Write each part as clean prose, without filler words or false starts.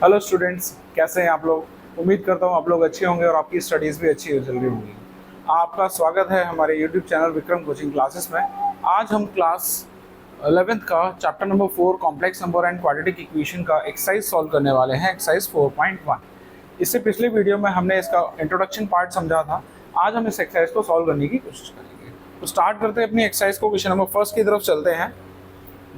Hello students, कैसे हैं आप लोग। उम्मीद करता हूँ आप लोग अच्छे होंगे और आपकी स्टडीज़ भी अच्छी चल रही होंगी। आपका स्वागत है हमारे YouTube channel Vikram coaching classes में। आज हम क्लास 11th का chapter number 4 complex number and quadratic equation का एक्सरसाइज सॉल्व करने वाले हैं, एक्सरसाइज 4.1। इससे पिछले वीडियो में हमने इसका इंट्रोडक्शन पार्ट समझा था। आज हम इस एक्सरसाइज को सॉल्व करने की कोशिश करेंगे। तो स्टार्ट करते हैं अपनी एक्सरसाइज को। क्वेश्चन नंबर फर्स्ट की तरफ चलते हैं।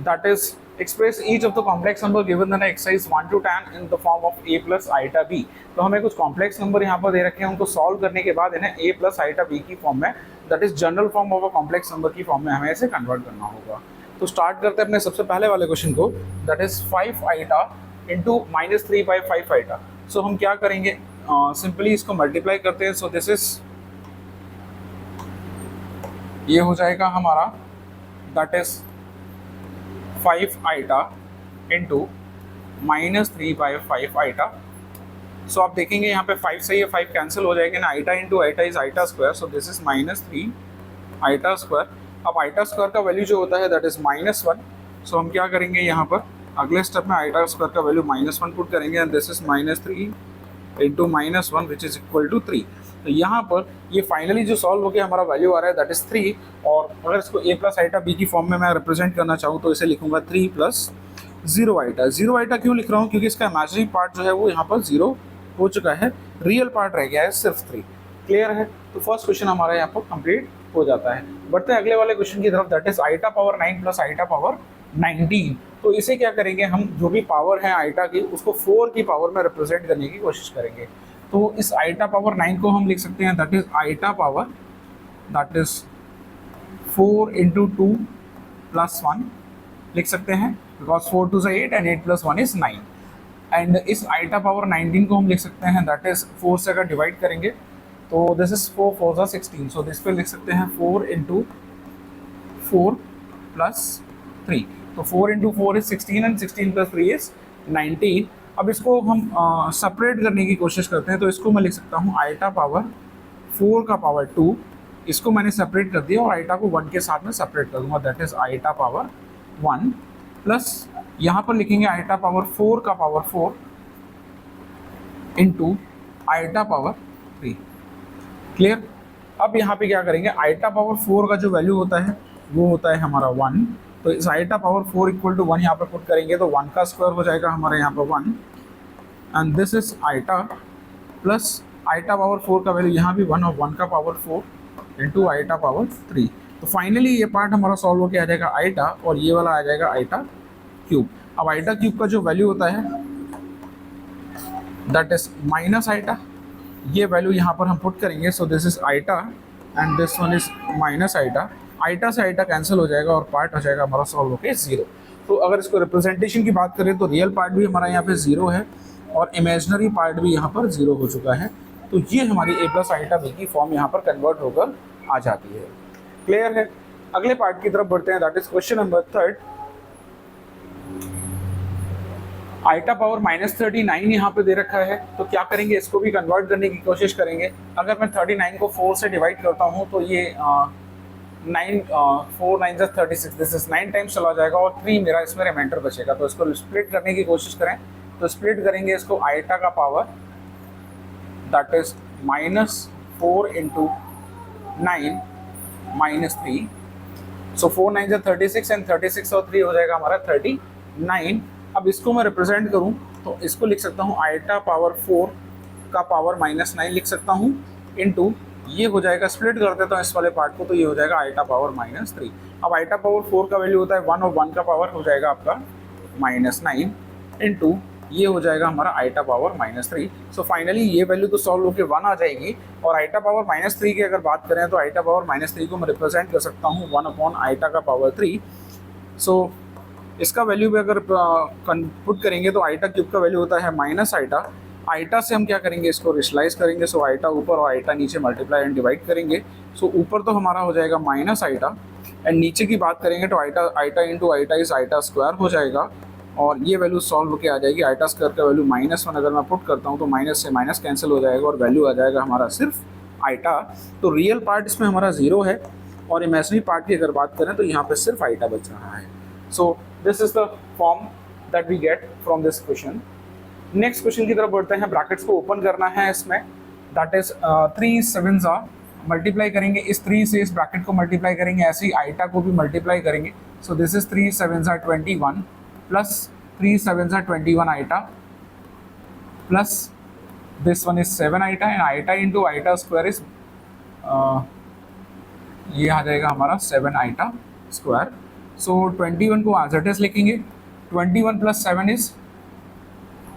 That is, express each of the complex number given in exercise 1 to 10 in the form of a plus iota b। तो हमें कुछ कॉम्प्लेक्स नंबर यहाँ पर दे रखे हैं, उनको सॉल्व करने के बाद इन्हें a plus iota b की फॉर्म में, that is general form of a complex number की फॉर्म में हमें इसे कन्वर्ट करना होगा। तो स्टार्ट करते हैं अपने सबसे पहले वाले क्वेश्चन को, that is 5 iota into -3 by 5 iota। सो हम क्या करेंगे, सिंपली इसको मल्टीप्लाई करते हैं। सो दिस इज, ये हो जाएगा हमारा, that is 5 iota into -3 by 5 iota। सो आप देखेंगे यहाँ पे 5 से ये 5 कैंसिल हो जाएगा ना, iota into iota is iota square. So this is -3 iota square. अब iota स्क्वायर का वैल्यू जो होता है दैट इज -1। सो हम क्या करेंगे, यहाँ पर अगले स्टेप में iota स्क्वायर का वैल्यू -1 पुट करेंगे and this is -3 into -1 which is equal to 3। तो यहाँ पर ये फाइनली जो सॉल्व होकर हमारा वैल्यू आ रहा है दैट इज 3। और अगर इसको a प्लस आइटा b की फॉर्म में मैं रिप्रेजेंट करना चाहूँ तो इसे लिखूंगा 3 प्लस 0 आइटा। 0 आइटा क्यों लिख रहा हूँ, क्योंकि इसका इमेजिनरी पार्ट जो है वो यहाँ पर 0 हो चुका है, रियल पार्ट रह गया है सिर्फ 3। क्लियर है। तो फर्स्ट क्वेश्चन हमारा यहाँ पर कंप्लीट हो जाता है। बढ़ते हैं अगले वाले क्वेश्चन की तरफ, that is iota power 9 plus iota power 19। तो इसे क्या करेंगे, हम जो भी पावर है आइटा की उसको 4 की पावर में रिप्रेजेंट करने की कोशिश करेंगे। तो इस आइटा पावर 9 को हम लिख सकते हैं, that is iota power, that is 4 into 2 plus 1 लिख सकते हैं, because 4 2 8 and 8 plus 1 is 9। And इस आइटा पावर 19 को हम लिख सकते हैं, दैट इज 4 से अगर डिवाइड करेंगे तो दिस इज 4 4 16। सो दिस पे लिख सकते हैं 4 इंटू 4 प्लस 3। तो 4 into 4 is 16 and 16 plus 3 is 19। अब इसको हम सेपरेट करने की कोशिश करते हैं। तो इसको मैं लिख सकता हूँ आइटा पावर 4 का पावर 2। इसको मैंने सेपरेट कर दिया और आइटा को 1 के साथ में सेपरेट कर दूंगा, that is iota power 1 plus यहाँ पर लिखेंगे आइटा पावर 4 का power 4 into iota power 3। Clear. अब यहाँ पे क्या करेंगे, आइटा पावर 4 का जो वैल्यू होता है वो होता है हमारा 1। तो इस आइटा पावर 4 इक्वल टू 1 यहाँ पर पुट करेंगे तो 1 का स्क्वायर हो जाएगा हमारे यहाँ पर 1 and this is iota plus iota power 4 का वैल्यू यहाँ भी 1 और 1 का पावर 4 इंटू आइटा पावर 3। तो फाइनली ये पार्ट हमारा सॉल्व होकर आ जाएगा आइटा और ये वाला आ जाएगा आइटा क्यूब। अब आइटा क्यूब का जो वैल्यू होता है दैट इज माइनस आइटा, ये वैल्यू यहाँ पर हम पुट करेंगे। So this is iota and this one is minus iota. Iota से आइटा कैंसिल हो जाएगा और पार्ट हो जाएगा हमारा सॉल्व होकर 0। तो अगर इसको रिप्रेजेंटेशन की बात करें तो रियल पार्ट भी हमारा यहाँ पे 0 है और इमेजिनरी पार्ट भी यहाँ पर 0 हो चुका है। तो ये हमारी a प्लस आइटा b की फॉर्म यहाँ पर कन्वर्ट होकर आ जाती है। क्लियर है। अगले पार्ट की तरफ बढ़ते हैं, that is question number 3। Iota power -39 यहाँ पे दे रखा है। तो क्या करेंगे, इसको भी कन्वर्ट करने की कोशिश करेंगे। अगर मैं 39 को 4 से डिवाइड करता हूँ तो ये 9 4 9 36, दिस इज 9 टाइम्स चला जाएगा और 3 मेरा इसमें रिमाइंडर बचेगा। तो इसको स्प्लिट करने की कोशिश करें। तो स्प्लिट करेंगे इसको आइटा का power, that is -4 into 9 -3। So 4 9 36 and 36 और 3 हो जाएगा हमारा 39। अब इसको मैं रिप्रेजेंट करूं तो इसको लिख सकता हूं आइटा पावर 4 का पावर -9 लिख सकता हूं इंटू ये हो जाएगा, स्प्लिट कर देता हूं इस वाले पार्ट को तो ये हो जाएगा आइटा पावर -3। अब आइटा पावर 4 का वैल्यू होता है 1 और 1 का पावर हो जाएगा आपका -9 इंटू ये हो जाएगा हमारा आइटा पावर -3। सो फाइनली ये वैल्यू तो सॉल्व होकर 1 आ जाएगी। और आइटा पावर -3 की अगर बात करें तो आइटा पावर -3 को मैं रिप्रेजेंट कर सकता हूँ 1 अपॉन आइटा का पावर 3। सो इसका वैल्यू भी अगर पुट करेंगे तो आइटा क्यूब का वैल्यू होता है माइनस आइटा। आइटा से हम क्या करेंगे, इसको रेशलाइज करेंगे। सो आइटा ऊपर और आइटा नीचे मल्टीप्लाई एंड डिवाइड करेंगे। सो ऊपर तो हमारा हो जाएगा माइनस आइटा एंड नीचे की बात करेंगे तो iota into iota is iota square हो जाएगा और ये वैल्यू सॉल्व होकर आ जाएगी। आइटा स्क्वायर का वैल्यू -1 अगर मैं पुट करता हूँ तो माइनस से माइनस कैंसिल हो जाएगा और वैल्यू आ जाएगा हमारा सिर्फ आइटा। तो रियल पार्ट इसमें हमारा 0 है और इमेजिनरी पार्ट की अगर बात करें तो यहाँ पे सिर्फ आइटा बच रहा है। सो this is the form that we get from this question। Next question की तरफ बढ़ते हैं। ब्रैकेट्स को ओपन करना है इसमें, दैट इज 3 7 मल्टीप्लाई करेंगे इस 3 से, इस ब्रैकेट को मल्टीप्लाई करेंगे, ऐसे ही आइटा को भी मल्टीप्लाई करेंगे। So this is 3 7 21 plus 3 7 21 iota plus this one is 7 iota and iota into iota square is ये आ जाएगा हमारा 7 आइटा स्क्वायर। सो 21 को एज इट इज लिखेंगे, 21 plus 7 is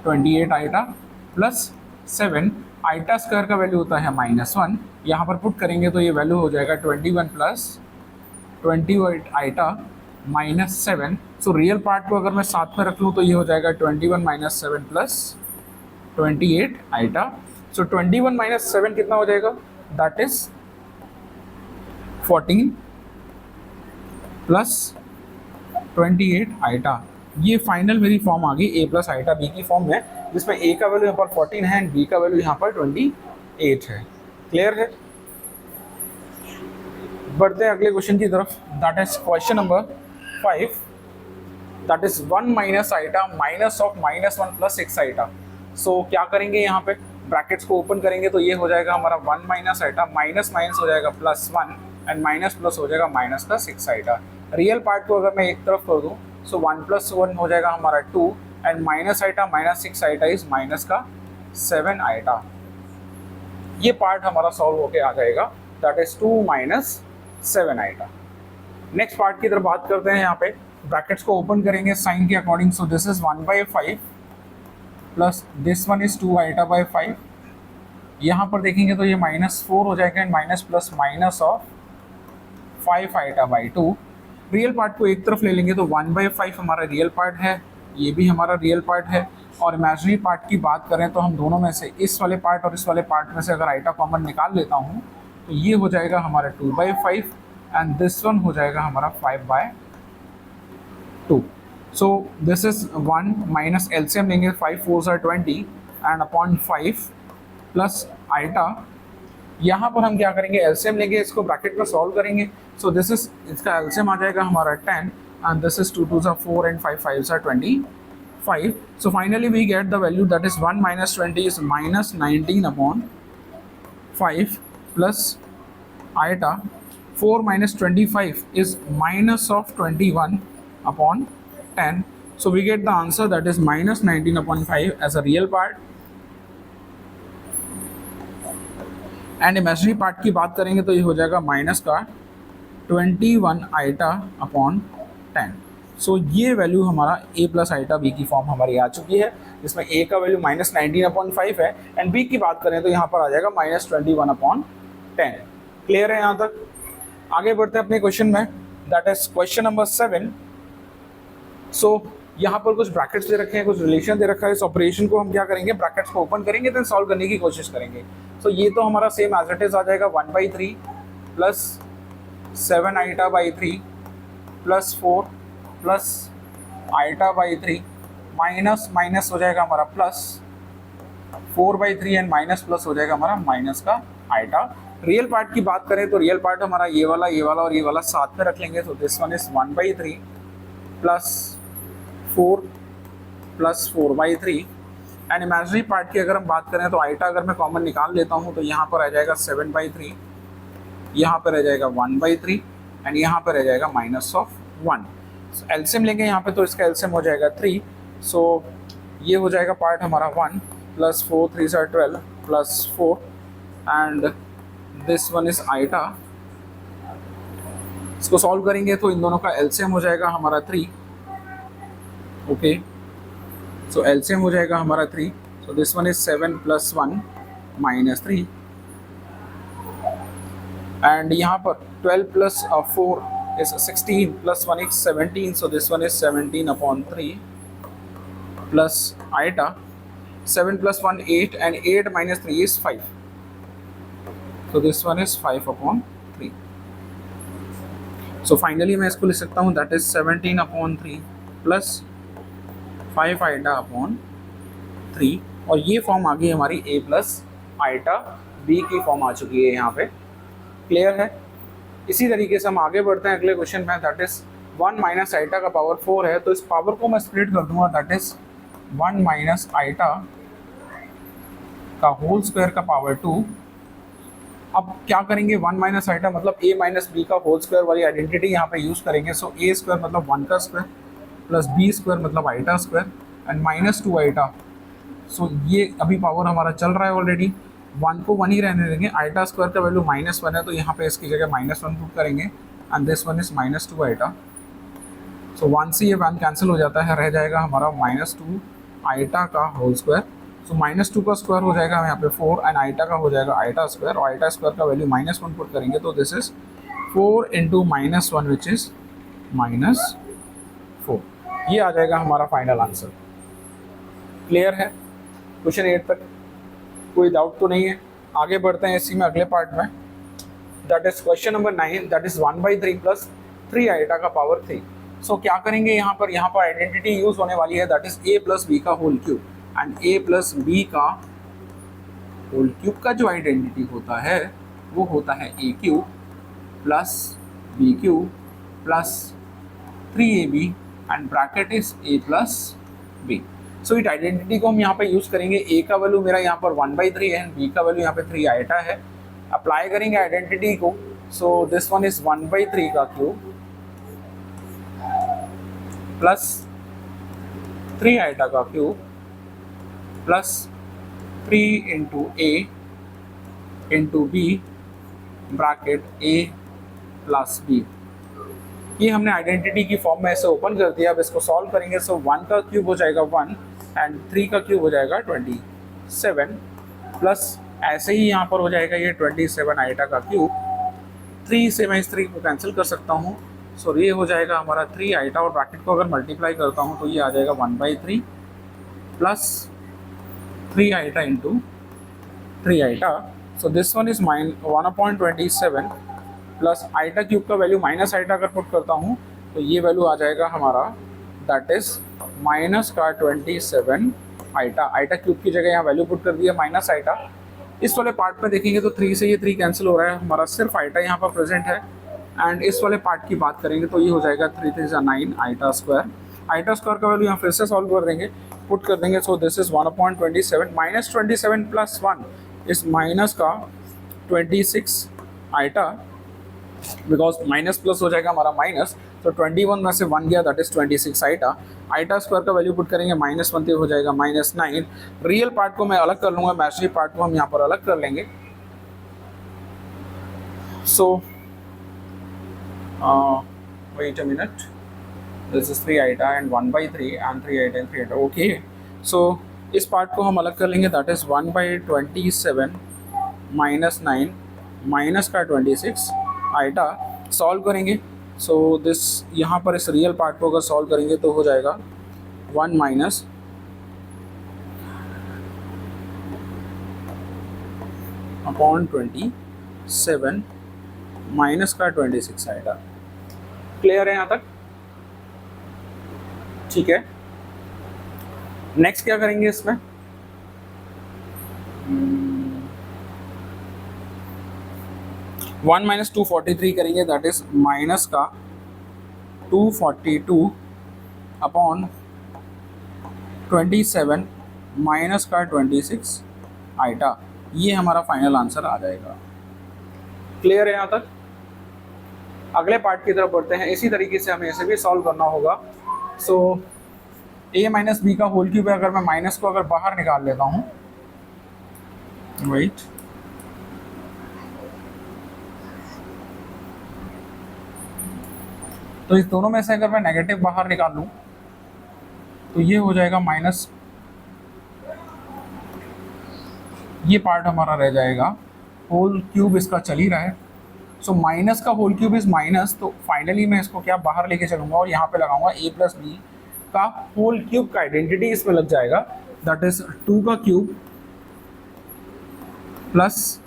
28 iota plus 7 iota square का वैल्यू होता है -1, यहाँ पर पुट करेंगे तो ये वैल्यू हो जाएगा 21 plus 28 iota -7। So real part को अगर मैं साथ में रख लूँ तो ये हो जाएगा 21 - 7 प्लस 28 आइटा। सो 21 - 7 कितना हो जाएगा, दैट इज 14 प्लस 28 आइटा। ये फाइनल मेरी फॉर्म आ गई a प्लस आइटा b की फॉर्म में, जिसमें a का वैल्यू यहाँ पर 14 है एंड b का वैल्यू यहाँ पर 28 है। क्लियर है। बढ़ते हैं अगले क्वेश्चन की तरफ, that is question number 5, that is 1 minus iota minus of -1 plus 6 iota. So क्या करेंगे, यहाँ पे ब्रैकेट्स को ओपन करेंगे तो ये हो जाएगा हमारा 1 माइनस आइटा, माइनस माइनस हो जाएगा +1 एंड माइनस प्लस हो जाएगा माइनस का 6 आइटा। रियल पार्ट को अगर मैं एक तरफ कर दूँ सो 1 + 1 हो जाएगा हमारा 2 and minus iota minus 6 iota is minus का 7 आइटा। ये पार्ट हमारा सॉल्व होके आ जाएगा, that is 2 - 7 iota. Next part की तरफ बात करते हैं। यहाँ पे ब्रैकेट्स को ओपन करेंगे साइन के according. So this is 1/5 plus this one is 2 iota by 5। यहाँ पर देखेंगे तो ये -4 हो जाएगा and minus plus minus of 5 iota by 2। Real part को एक तरफ ले लेंगे तो 1/5 हमारा रियल पार्ट है, ये भी हमारा रियल पार्ट है। और इमेजिनरी पार्ट की बात करें तो हम दोनों में से इस वाले पार्ट और इस वाले पार्ट में से अगर आइटा कॉमन निकाल लेता हूँ तो ये हो जाएगा हमारा 2/5 एंड दिस वन हो जाएगा हमारा 5/2। So this is 1 minus LCM लेंगे, 5 4s are 20 and upon 5 plus iota. यहाँ पर हम क्या करेंगे, एलसीएम लेंगे, इसको ब्रैकेट में सॉल्व करेंगे। सो दिस इज, इसका एलसीएम आ जाएगा हमारा 10 and this is 2 2s are 4 and 5 5s are 25। So finally we get the value that is 1 minus 20 is -19 upon 5 plus iota 4 minus 25 is minus of 21 upon 10. So we get the answer that is -19 upon 5 as a real part. And imaginary part की बात करेंगे तो ये हो जाएगा minus का 21 iota upon 10। सो ये value हमारा a प्लस आइटा b की फॉर्म हमारी आ चुकी है, जिसमें a का वैल्यू -19/5 है एंड b की बात करें तो यहाँ पर आ जाएगा -21/10। क्लियर है यहाँ तक। आगे बढ़ते हैं अपने क्वेश्चन में, दैट इज क्वेश्चन नंबर 7। सो यहाँ पर कुछ ब्रैकेट्स दे रखे हैं, कुछ रिलेशन दे रखा है। इस ऑपरेशन को हम क्या करेंगे, ब्रैकेट्स को ओपन करेंगे देन सॉल्व करने की कोशिश करेंगे। सो ये तो हमारा सेम एज इट इज आ जाएगा 1/3 plus 7 iota by 3 plus 4 plus iota by 3 minus minus हो जाएगा हमारा प्लस 4/3 एंड माइनस प्लस हो जाएगा हमारा माइनस का आइटा। रियल पार्ट की बात करें तो रियल पार्ट हमारा ये वाला और ये वाला साथ में रख लेंगे। तो this one is 1/3 plus 4 plus 4/3 and imaginary part की अगर हम बात करें तो आइटा अगर मैं कॉमन निकाल लेता हूँ तो यहाँ पर आ जाएगा 7/3, यहाँ पर रह जाएगा 1/3 एंड यहाँ पर रह जाएगा -1। एलसीएम लेंगे यहाँ पे तो इसका एलसीएम हो जाएगा 3। सो ये हो जाएगा पार्ट हमारा 1 plus 4 3s are 12 plus 4 and this one is iota. इसको सॉल्व करेंगे तो इन दोनों का एलसीएम हो जाएगा हमारा 3। ओके, सो एलसीएम हो जाएगा हमारा 3। सो दिस वन इज 7 + 1 -3 एंड यहाँ पर 12 + 4 is 16 + 1 is 17. So this one is 17/3 plus iota 7 + 1 8 and 8 - 3 is 5. So this one is 5/3. So finally मैं इसको लिख सकता हूँ that is 17/3 plus 5 iota upon 3 और ये फॉर्म आ गई हमारी a प्लस आइटा b की फॉर्म आ चुकी है यहाँ पे। क्लियर है। इसी तरीके से हम आगे बढ़ते हैं अगले क्वेश्चन में, दैट इज 1 माइनस आइटा का पावर 4 है। तो इस पावर को मैं स्प्लिट कर दूंगा, दैट इज 1 माइनस आइटा का होल स्क्वायर का पावर 2। अब क्या करेंगे, 1 माइनस आइटा मतलब a माइनस बी का होल स्क्वायर वाली आइडेंटिटी यहाँ पे यूज़ करेंगे। सो a स्क्वायर मतलब 1 का स्क्वायर प्लस b स्क्वायर मतलब iota square and minus 2 iota. So ये अभी पावर हमारा चल रहा है ऑलरेडी, 1 को 1 ही रहने देंगे। आइटा स्क्वायर का वैल्यू -1 है तो यहाँ पे इसकी जगह -1 पुट करेंगे and this one is -2 iota. So 1 से ये 1 कैंसिल हो जाता है, रह जाएगा हमारा -2 आइटा का होल स्क्वायर। सो -2 का स्क्वायर हो जाएगा यहाँ पे 4 एंड आइटा का हो जाएगा आइटा स्क्वायर, और आइटा स्क्वायर का वैल्यू -1 पुट करेंगे तो this is 4 into -1 which is -4। ये आ जाएगा हमारा फाइनल आंसर। क्लियर है क्वेश्चन 8 तक? कोई डाउट तो नहीं है? आगे बढ़ते हैं इसी में अगले पार्ट में, that is question number 9, that is 1/3 plus 3 iota का पावर 3। सो क्या करेंगे यहाँ पर आइडेंटिटी यूज होने वाली है, that is a plus b का whole cube and a plus b का होल क्यूब का जो आइडेंटिटी होता है वो होता है a cube plus b cube plus 3ab and bracket is a plus b. So इस आइडेंटिटी को हम यहाँ पे यूज करेंगे। a का वैल्यू मेरा यहाँ पर 1/3 है, b का वैल्यू यहाँ पे 3 आइटा है। अप्लाई करेंगे आइडेंटिटी को, सो दिस वन इज 1/3 का क्यूब प्लस 3 आइटा का cube plus 3 into a into b bracket a plus b. ये हमने आइडेंटिटी की फॉर्म में ऐसे ओपन कर दिया। अब इसको सॉल्व करेंगे, सो 1 का क्यूब हो जाएगा 1 एंड 3 का क्यूब हो जाएगा 27 प्लस ऐसे ही यहाँ पर हो जाएगा ये 27 आइटा का क्यूब। 3 से मैं इस 3 को कैंसिल कर सकता हूँ, सो ये हो जाएगा हमारा 3 आइटा, और ब्रैकेट को अगर मल्टीप्लाई करता हूँ तो ये आ जाएगा 1/3 plus 3 iota into 3 iota. So this one is 1/27 plus iota cube का वैल्यू माइनस आइटा अगर पुट करता हूँ तो ये वैल्यू आ जाएगा हमारा, दैट इज माइनस का 27 आइटा। आइटा क्यूब की जगह यहाँ वैल्यू पुट कर दिया माइनस आइटा। इस वाले पार्ट में देखेंगे तो 3 से ये 3 कैंसिल हो रहा है, हमारा सिर्फ आइटा यहाँ पर प्रेजेंट है। एंड इस वाले पार्ट की बात करेंगे तो ये हो जाएगा 3 3 9 आइटा स्क्वायर। आइटा स्क्वायर का वैल्यू यहाँ फिर से सॉल्व कर देंगे, पुट कर देंगे। सो दिस इज 1/27 माइनस 27 प्लस 1 इस माइनस का 26 आइटा, बिकॉज माइनस प्लस हो जाएगा हमारा माइनस, तो 21 में से 1 गया, that is 26 iota. Iota square का वैल्यू पुट करेंगे -1 तो हो जाएगा -9। रियल पार्ट को मैं अलग कर लूँगा, इमेजिनरी पार्ट को हम यहाँ पर अलग कर लेंगे। So wait a minute, this is 3 iota and 1/3 and 3 iota and 3 iota, okay. So इस पार्ट को हम अलग कर लेंगे, दैट इज 1/27 -9 माइनस का 26 आइटा। सॉल्व करेंगे, सो दिस यहाँ पर इस रियल पार्ट को अगर सॉल्व करेंगे तो हो जाएगा 1 माइनस अपॉन 27 माइनस का 26 आइटा। क्लियर है यहाँ तक? ठीक है, नेक्स्ट क्या करेंगे इसमें, 1 माइनस 243 करेंगे, दैट इज माइनस का 242 अपॉन 27 माइनस का 26 आइटा। ये हमारा फाइनल आंसर आ जाएगा। क्लियर है यहाँ तक? अगले पार्ट की तरफ बढ़ते हैं। इसी तरीके से हमें इसे भी सॉल्व करना होगा। सो a माइनस बी का होल क्यूब है, अगर मैं माइनस को अगर बाहर निकाल लेता हूँ, वेट, तो इस दोनों में से अगर मैं नेगेटिव बाहर निकाल लूँ तो ये हो जाएगा माइनस, ये पार्ट हमारा रह जाएगा। होल क्यूब इसका चल ही रहा है, सो माइनस का होल क्यूब इज माइनस, तो फाइनली मैं इसको क्या बाहर लेके चलूँगा और यहाँ पे लगाऊंगा a प्लस बी का होल क्यूब का आइडेंटिटी इसमें लग जाएगा, दैट इज 2 का क्यूब प्लस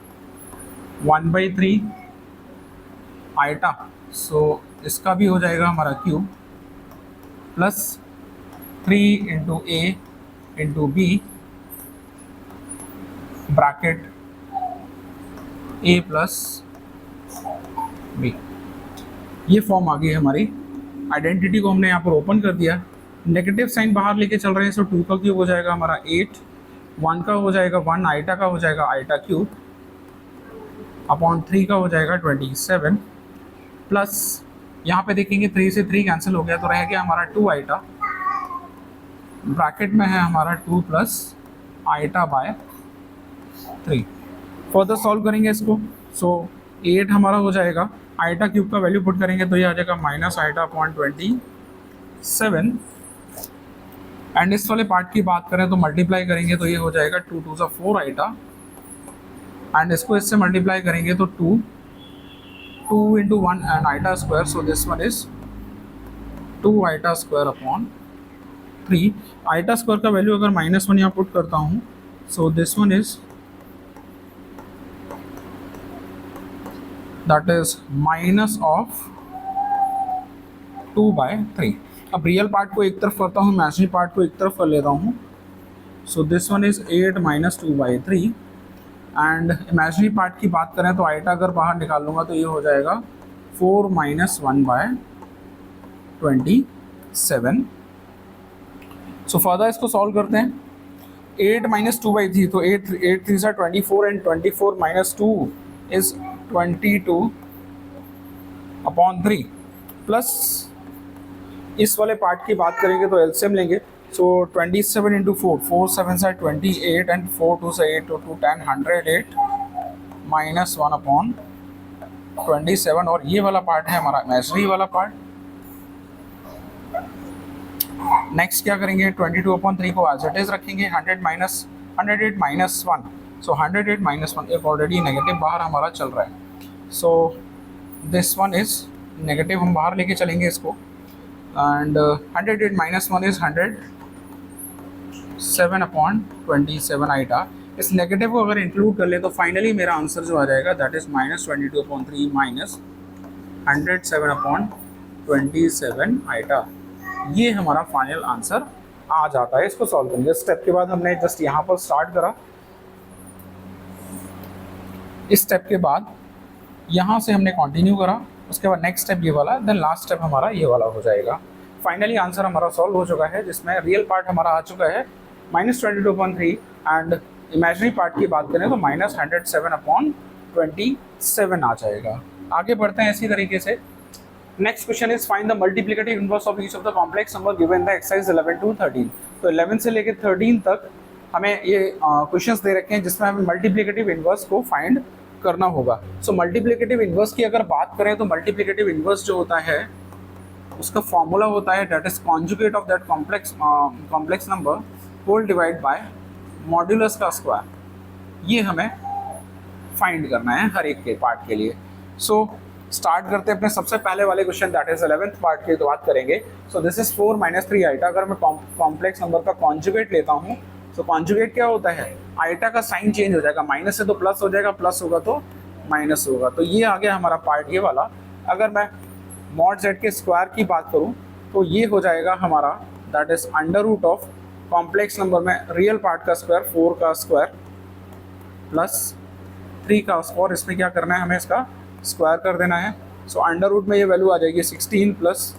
1/3 आइटा। सो इसका भी हो जाएगा हमारा cube plus 3 into a into b bracket a plus b. ये फॉर्म आ गई हमारी। आइडेंटिटी को हमने यहाँ पर ओपन कर दिया, नेगेटिव साइन बाहर लेके चल रहे हैं, सो 2 का क्यूब हो जाएगा हमारा 8, 1 का हो जाएगा 1, आइटा का हो जाएगा आइटा क्यूब अपॉन 3 का हो जाएगा 27, प्लस यहाँ पे देखेंगे 3 से 3 कैंसिल हो गया तो रह गया हमारा 2 आइटा, ब्रैकेट में है हमारा 2 plus iota by 3। Further solve करेंगे इसको, सो 8 हमारा हो जाएगा, आइटा क्यूब का वैल्यू पुट करेंगे तो ये आ जाएगा माइनस आइटा अपॉन 27, एंड इस वाले पार्ट की बात करें तो मल्टीप्लाई करेंगे तो ये हो जाएगा 2 2 सा 4 आइटा, एंड इसको इससे मल्टीप्लाई करेंगे तो 2 into 1 and iota square, so this one is 2 iota square upon 3। Iota square का वैल्यू अगर -1 यहाँ पुट करता हूँ, so this one is that is minus of 2/3। अब रियल पार्ट को एक तरफ करता हूँ, इमेजिनरी पार्ट को एक तरफ कर लेता हूँ, so this one is 8 - 2/3, and imaginary part की बात करें तो आइटा अगर बाहर निकाल लूँगा तो ये हो जाएगा 4 - 1/27। सो फर्दर इसको सॉल्व करते हैं, 8 - 2/3, तो 8 3 सा 24 एंड 24 - 2 इज 22 अपॉन 3, प्लस इस वाले पार्ट की बात करेंगे तो एलसीएम लेंगे, सो 27 × 4, 4 7 सा 28 एंड 4 2 सा 8 2 10 108 -1 अपॉन 27, और ये वाला पार्ट है हमारा इमेजिनरी वाला पार्ट। नेक्स्ट क्या करेंगे, 22/3 को एज इट इज रखेंगे, 108 - 1, सो 108 - 1 एक ऑलरेडी नेगेटिव बाहर हमारा चल रहा है, सो दिस वन इज नेगेटिव, हम बाहर लेके चलेंगे इसको, एंड 108 - 1 इज 107/27 आइटा। इस नेगेटिव को अगर इंक्लूड कर ले तो फाइनली मेरा आंसर जो आ जाएगा दैट इज -22/3 -107/27 आइटा। ये हमारा फाइनल आंसर आ जाता है। इसको सॉल्व करेंगे। स्टेप के बाद हमने जस्ट यहाँ पर स्टार्ट करा, इस स्टेप के बाद यहाँ से हमने कंटिन्यू करा, उसके बाद नेक्स्ट स्टेप ये वाला, देन लास्ट स्टेप हमारा ये वाला हो जाएगा। फाइनली आंसर हमारा सॉल्व हो चुका है, जिसमें रियल पार्ट हमारा आ चुका है -22/3 एंड इमेजिनरी पार्ट की बात करें तो -107/27 आ जाएगा। आगे बढ़ते हैं इसी तरीके से। Next question is find the multiplicative inverse of each of the complex number given the exercise 11 to 13। तो 11 से लेकर 13 तक हमें ये क्वेश्चंस दे रखे हैं जिसमें हमें मल्टीप्लिकेटिव इनवर्स को फाइंड करना होगा। सो मल्टीप्लिकेटिव इनवर्स की अगर बात करें तो मल्टीप्लिकेटिव इनवर्स जो होता है उसका फॉर्मूला होता है that is conjugate of that complex number whole divide by modulus का स्क्वायर। ये हमें फाइंड करना है हर एक के पार्ट के लिए। सो स्टार्ट करते हैं अपने सबसे पहले वाले question that is 11th part की तो बात करेंगे। So this is 4 - 3 iota. अगर मैं कॉम्प्लेक्स नंबर का कॉन्जुगेट लेता हूँ तो कॉन्जुगेट क्या होता है, आइटा का साइन चेंज हो जाएगा, माइनस से तो प्लस हो जाएगा, प्लस होगा तो माइनस होगा। तो ये आ गया हमारा पार्ट ये वाला। अगर मैं मॉड जेड के स्क्वायर की बात करूँ तो ये हो जाएगा हमारा that is under root of complex number में रियल पार्ट का स्क्वायर 4 का स्क्वायर प्लस 3 का स्क्वायर। इसमें क्या करना है, हमें इसका स्क्वायर कर देना है। सो अंडर रूट में ये वैल्यू आ जाएगी 16 +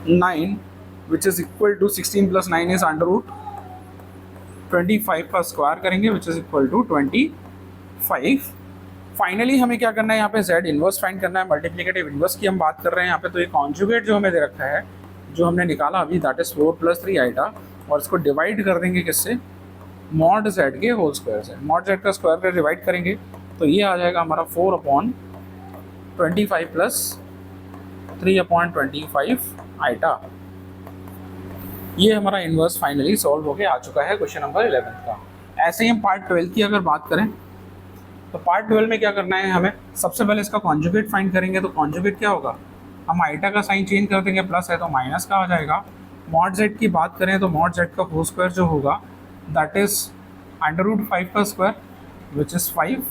9 which is equal to 16 + 9 is under root 25 का स्क्वायर करेंगे which is equal to 25। Finally हमें क्या करना है, यहाँ पे z इनवर्स फाइंड करना है। मल्टीप्लिकेटिव इनवर्स की हम बात कर रहे हैं यहाँ पे। तो ये कॉन्जुगेट जो हमें दे रखा है, जो हमने निकाला अभी दैट इज 4 + 3 आइटा, और इसको डिवाइड कर देंगे किससे, मॉड z के होल स्क्वायर से। मॉड z का स्क्वायर कर डिवाइड करेंगे तो ये आ जाएगा हमारा 4/25 + 3/25 आइटा। ये हमारा इनवर्स फाइनली सॉल्व होके आ चुका है क्वेश्चन नंबर 11 का। ऐसे ही हम पार्ट 12 की अगर बात करें तो पार्ट 12 में क्या करना है, हमें सबसे पहले इसका कॉन्जुगेट फाइंड करेंगे। तो कॉन्जुगेट क्या होगा, हम आइटा का साइन चेंज कर देंगे, प्लस है तो माइनस का आ जाएगा। मॉड जेड की बात करें तो मॉड जेड का होल स्क्वायर जो होगा दैट इज अंडर रूट 5 का स्क्वायर विच इज़ 5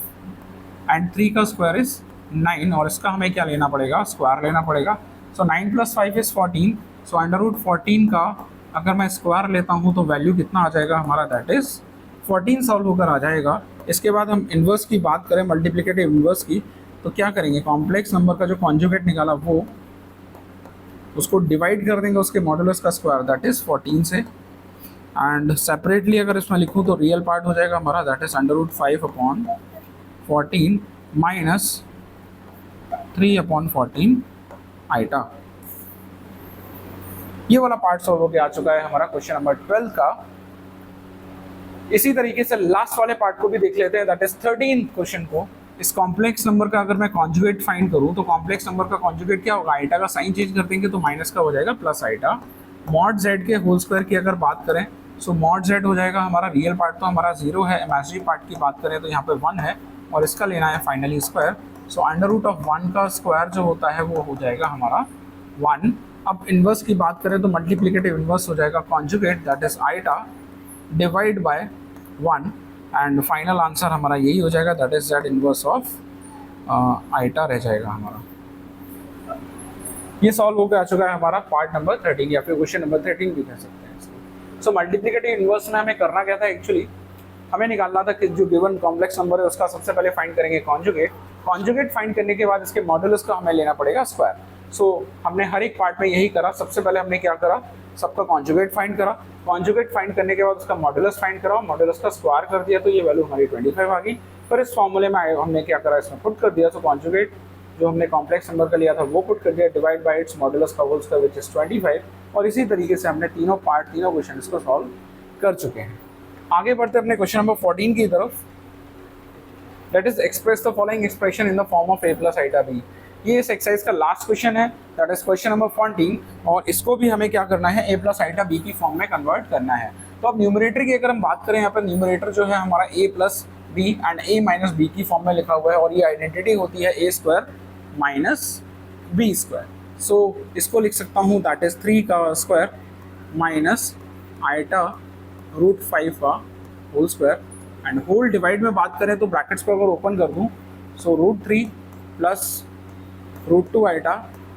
एंड 3 का स्क्वायर इज 9, और इसका हमें क्या लेना पड़ेगा, स्क्वायर लेना पड़ेगा। सो 9 + 5 इज 14। सो अंडर रूट 14 का अगर मैं स्क्वायर लेता हूँ तो वैल्यू कितना आ जाएगा हमारा, दैट इज 14 सॉल्व होकर आ जाएगा। इसके बाद हम इन्वर्स की बात करें, मल्टीप्लिकेटिव इन्वर्स की, तो क्या करेंगे, कॉम्प्लेक्स नंबर का जो कॉन्जुगेट निकाला वो उसको डिवाइड कर देंगे उसके मॉडुलस का स्क्वायर दैट इज़ 14 से, एंड सेपरेटली अगर इसमें लिखूँ तो रियल पार्ट हो जाएगा हमारा दैट इज़ √5/14 माइनस 3/14 आइटा। ये वाला पार्ट सॉल्व होके आ चुका है हमारा क्वेश्चन नंबर 12 का। इसी तरीके से लास्ट वाले पार्ट को भी देख लेते हैं दैट इज 13 क्वेश्चन को। इस कॉम्प्लेक्स नंबर का अगर मैं कॉन्जुगेट फाइंड करूं तो कॉम्प्लेक्स नंबर का कॉन्जुगेट क्या होगा, आइटा का साइन चेंज कर देंगे तो माइनस का हो जाएगा प्लस आइटा। मॉड जेड के होल स्क्वायर की अगर बात करें सो मॉड जेड हो जाएगा हमारा, रियल पार्ट तो हमारा 0 है, इमेजिनरी पार्ट की बात करें तो यहाँ पे 1 है और इसका लेना है फाइनली स्क्वायर। सो √1 का स्क्वायर जो होता है वो हो जाएगा हमारा 1। अब इन्वर्स की बात करें तो मल्टीप्लिकेटिव इन्वर्स हो जाएगा conjugate that is iota divide by 1, and final answer हमारा यही हो जाएगा that is z inverse of iota रह जाएगा हमारा। ये सॉल्व होकर आ चुका है हमारा पार्ट नंबर 13 या फिर क्वेश्चन नंबर 13 भी कह सकते हैं इसको। सो मल्टीप्लिकेटिव इन्वर्स में हमें करना क्या था, एक्चुअली हमें निकालना था कि जो गिवन कॉम्प्लेक्स नंबर है उसका सबसे पहले फाइंड करेंगे कॉन्जुगेट। कॉन्जुगेट फाइंड करने के बाद इसके मॉडुलस का हमें लेना पड़ेगा स्क्वायर। सो हमने हर एक पार्ट में यही करा। सबसे पहले हमने क्या करा, सबका कॉन्जुगेट फाइंड करा। कॉन्जुगेट फाइंड करने के बाद उसका मॉडुलस फाइंड करा, मॉडुलस का स्क्वायर कर दिया तो ये वैल्यू हमारी 25 आ गई। फिर इस फॉर्मूले में हमने क्या करा, इसमें पुट कर दिया। सो कॉन्जुगेट जो हमने कॉम्प्लेक्स नंबर का लिया था वो पुट कर दिया, डिवाइड बाय इट्स मॉडुलस का होल स्क्वायर विच इज 25। और इसी तरीके से हमने तीनों क्वेश्चन को सॉल्व कर चुके हैं। आगे बढ़ते अपने क्वेश्चन नंबर 14 की तरफ। That is express the following expression in the form of a plus iota b। ये इस एक्सरसाइज का लास्ट क्वेश्चन है दैट इज क्वेश्चन नंबर 14, और इसको भी हमें क्या करना है, a प्लस आइटा b की फॉर्म में कन्वर्ट करना है। तो अब न्यूमरेटर की अगर हम बात करें, यहाँ पर न्यूमरेटर जो है हमारा a plus b and a minus b की फॉर्म में लिखा हुआ है, और ये आइडेंटिटी होती है a square minus b square. So इसको लिख सकता हूँ दैट इज 3 का स्क्वायर माइनस आइटा √5 का whole square, and whole divide में बात करें तो ब्रैकेट्स को अगर ओपन कर दूं so √3 plus √2 iota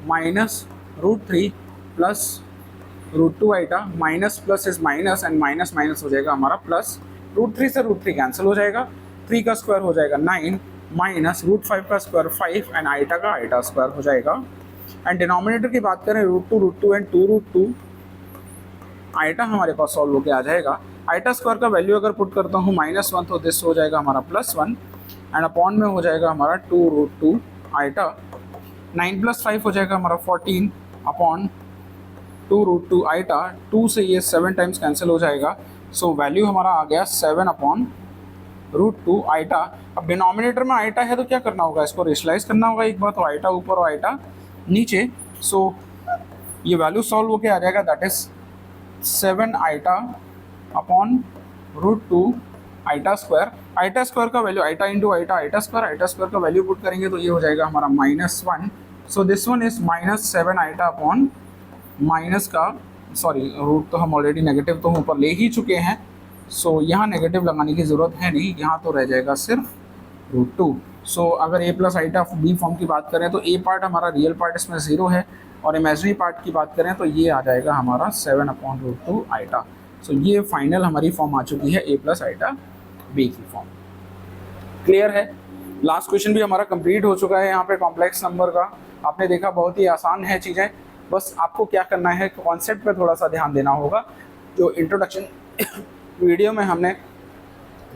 minus √3 plus √2 iota, minus plus is minus and minus minus हो जाएगा हमारा प्लस। √3 से √3 कैंसिल हो जाएगा, 3 का स्क्वायर हो जाएगा 9 माइनस √5 का स्क्वायर 5 एंड आइटा का आइटा स्क्वायर हो जाएगा। एंड डिनोमिनेटर की बात करें √2 एंड 2√2 आइटा हमारे पास सॉल्व होकर आ जाएगा। आइटा स्क्वायर का वैल्यू अगर पुट करता हूँ -1 तो दिस हो जाएगा हमारा +1 एंड अपॉन में हो जाएगा हमारा 2√2 आइटा। 9 + 5 हो जाएगा हमारा 14 अपॉन 2√2 आइटा। 2 से ये 7 टाइम्स कैंसिल हो जाएगा। सो वैल्यू हमारा आ गया 7 अपॉन √2 आइटा। अब डिनोमिनेटर में आइटा है तो क्या करना होगा, इसको रेशलाइज करना होगा एक बार, तो आइटा ऊपर और आइटा नीचे। सो ये वैल्यू सॉल्व होकर आ जाएगा that is 7 iota upon √2 iota square. Iota square का value iota into iota, iota square का वैल्यू पुट करेंगे तो ये हो जाएगा हमारा -1। So this one is -7 iota upon minus का, सॉरी रूट तो हम ऑलरेडी नेगेटिव तो ऊपर ले ही चुके हैं, सो यहाँ नेगेटिव लगाने की ज़रूरत है नहीं, यहाँ तो रह जाएगा सिर्फ √2। सो अगर a plus iota b form की बात करें तो a पार्ट हमारा रियल पार्ट इसमें 0 है, और इमेजिनरी पार्ट की बात करें तो ये आ जाएगा हमारा 7 अपॉन √2 आइटा। सो ये फाइनल हमारी फॉर्म आ चुकी है a प्लस आइटा b की फॉर्म। क्लियर है? लास्ट क्वेश्चन भी हमारा कंप्लीट हो चुका है। यहाँ पे कॉम्प्लेक्स नंबर का आपने देखा बहुत ही आसान है चीज़ें, बस आपको क्या करना है कॉन्सेप्ट पे थोड़ा सा ध्यान देना होगा। जो इंट्रोडक्शन वीडियो में हमने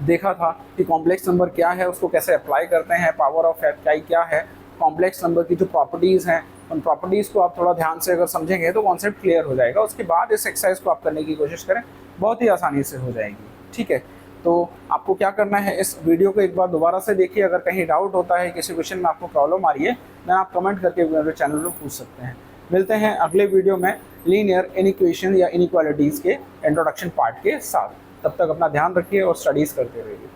देखा था कि कॉम्प्लेक्स नंबर क्या है, उसको कैसे अप्लाई करते हैं, पावर ऑफ एप्लाई क्या है, कॉम्प्लेक्स नंबर की जो प्रॉपर्टीज़ हैं उन प्रॉपर्टीज़ को आप थोड़ा ध्यान से अगर समझेंगे तो कॉन्सेप्ट क्लियर हो जाएगा। उसके बाद इस एक्सरसाइज को आप करने की कोशिश करें, बहुत ही आसानी से हो जाएगी। ठीक है, तो आपको क्या करना है, इस वीडियो को एक बार दोबारा से देखिए। अगर कहीं डाउट होता है, किसी क्वेश्चन में आपको प्रॉब्लम आ रही है, देन आप कमेंट करके मेरे चैनल पर पूछ सकते हैं। मिलते हैं अगले वीडियो में लीनियर इनइक्वेशन या इनइक्वालिटीज़ के इंट्रोडक्शन पार्ट के साथ। तब तक अपना ध्यान रखिए और स्टडीज़ करते रहिए।